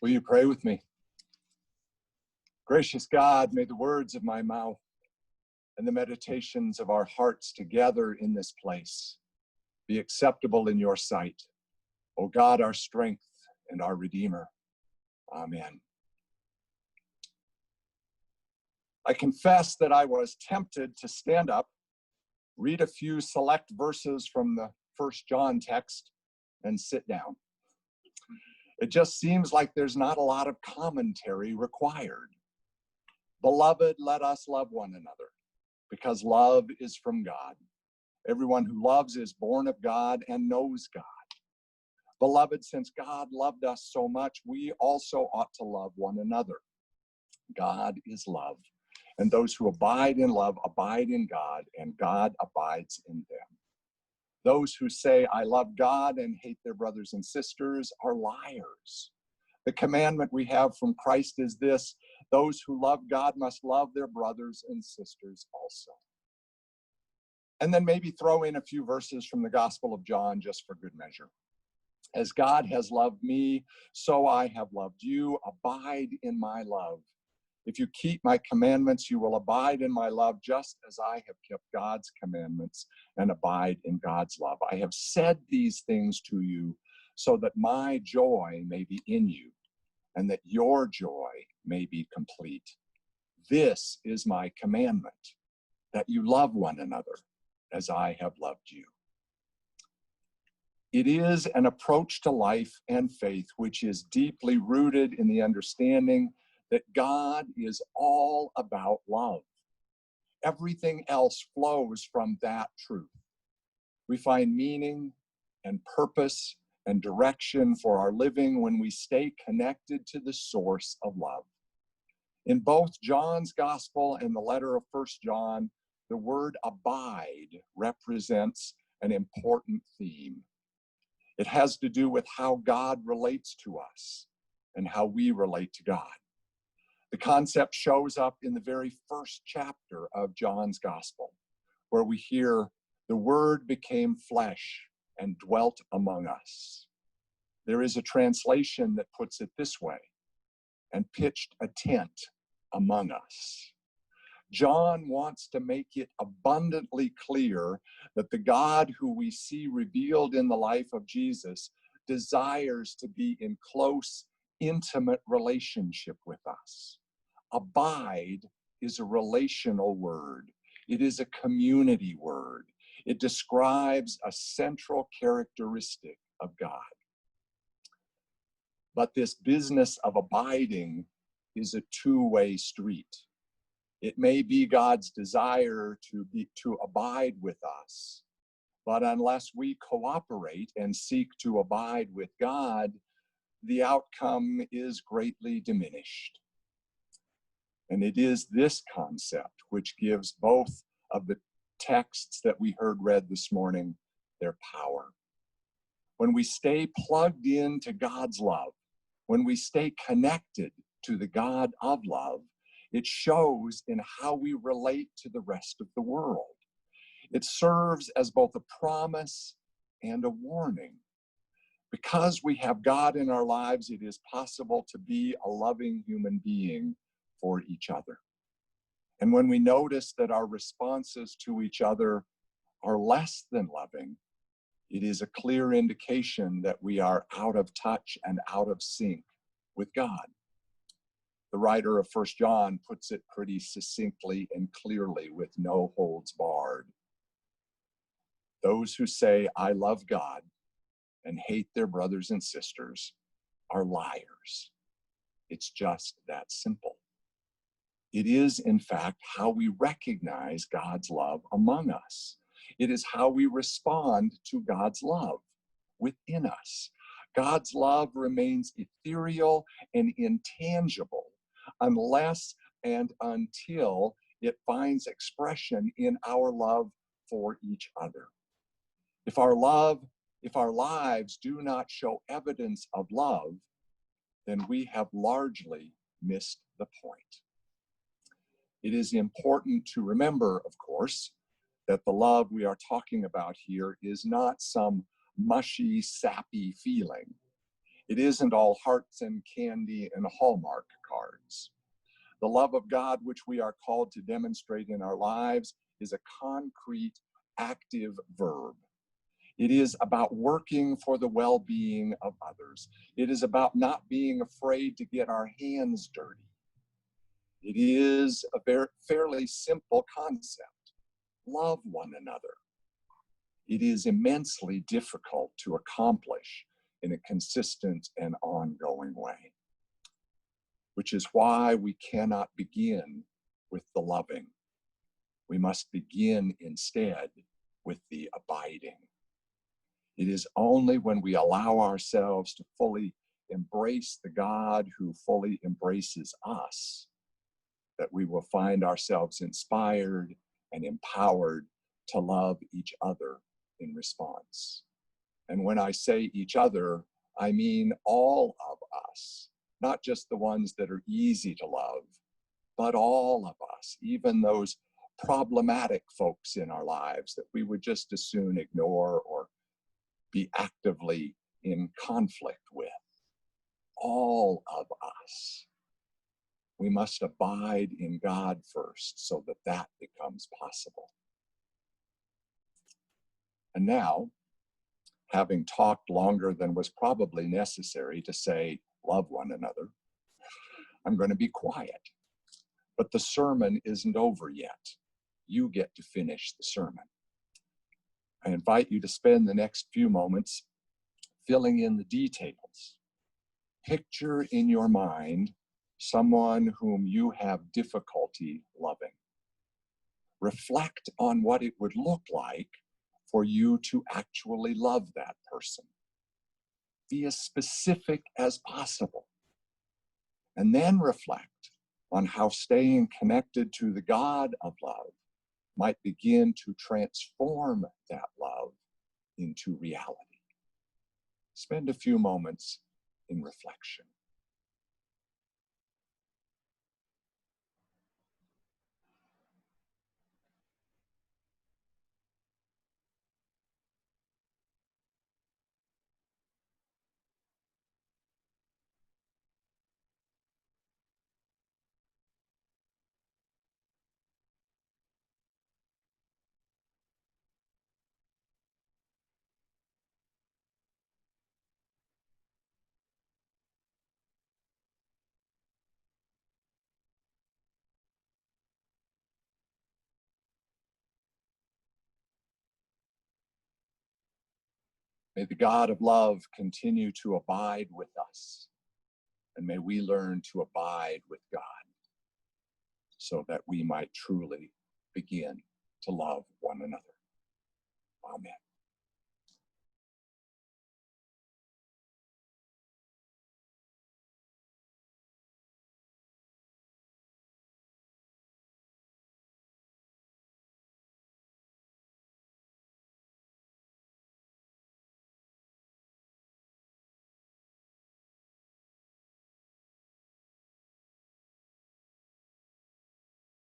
Will you pray with me? Gracious God, may the words of my mouth and the meditations of our hearts together in this place be acceptable in your sight. O God, our strength and our Redeemer. Amen. I confess that I was tempted to stand up, read a few select verses from the 1 John text, and sit down. It just seems like there's not a lot of commentary required. Beloved, let us love one another, because love is from God. Everyone who loves is born of God and knows God. Beloved, since God loved us so much, we also ought to love one another. God is love, and those who abide in love abide in God, and God abides in them. Those who say, I love God and hate their brothers and sisters are liars. The commandment we have from Christ is this: those who love God must love their brothers and sisters also. And then maybe throw in a few verses from the Gospel of John just for good measure. As God has loved me, so I have loved you. Abide in my love. If you keep my commandments, you will abide in my love, just as I have kept God's commandments and abide in God's love. I have said these things to you so that my joy may be in you and that your joy may be complete. This is my commandment, that you love one another as I have loved you. It is an approach to life and faith which is deeply rooted in the understanding that God is all about love. Everything else flows from that truth. We find meaning and purpose and direction for our living when we stay connected to the source of love. In both John's Gospel and the letter of 1 John, the word abide represents an important theme. It has to do with how God relates to us and how we relate to God. The concept shows up in the very first chapter of John's Gospel, where we hear, the Word became flesh and dwelt among us. There is a translation that puts it this way, and pitched a tent among us. John wants to make it abundantly clear that the God who we see revealed in the life of Jesus desires to be in close, intimate relationship with us. Abide is a relational word. It is a community word. It describes a central characteristic of God. But this business of abiding is a two-way street. It may be God's desire to abide with us, but unless we cooperate and seek to abide with God, the outcome is greatly diminished. And it is this concept which gives both of the texts that we heard read this morning their power. When we stay plugged into God's love, when we stay connected to the God of love, it shows in how we relate to the rest of the world. It serves as both a promise and a warning. Because we have God in our lives, it is possible to be a loving human being for each other. And when we notice that our responses to each other are less than loving, it is a clear indication that we are out of touch and out of sync with God. The writer of 1 John puts it pretty succinctly and clearly with no holds barred. Those who say, I love God and hate their brothers and sisters are liars. It's just that simple. It is, in fact, how we recognize God's love among us. It is how we respond to God's love within us. God's love remains ethereal and intangible unless and until it finds expression in our love for each other. If our lives do not show evidence of love, then we have largely missed the point. It is important to remember, of course, that the love we are talking about here is not some mushy, sappy feeling. It isn't all hearts and candy and Hallmark cards. The love of God which we are called to demonstrate in our lives is a concrete, active verb. It is about working for the well-being of others. It is about not being afraid to get our hands dirty. It is a fairly simple concept. Love one another. It is immensely difficult to accomplish in a consistent and ongoing way, which is why we cannot begin with the loving. We must begin instead with the abiding. It is only when we allow ourselves to fully embrace the God who fully embraces us that we will find ourselves inspired and empowered to love each other in response. And when I say each other, I mean all of us, not just the ones that are easy to love, but all of us, even those problematic folks in our lives that we would just as soon ignore or be actively in conflict with. All of us. We must abide in God first so that that becomes possible. And now, having talked longer than was probably necessary to say, love one another, I'm going to be quiet. But the sermon isn't over yet. You get to finish the sermon. I invite you to spend the next few moments filling in the details. Picture in your mind someone whom you have difficulty loving. Reflect on what it would look like for you to actually love that person. Be as specific as possible. And then reflect on how staying connected to the God of love might begin to transform that love into reality. Spend a few moments in reflection. May the God of love continue to abide with us, and may we learn to abide with God so that we might truly begin to love one another. Amen.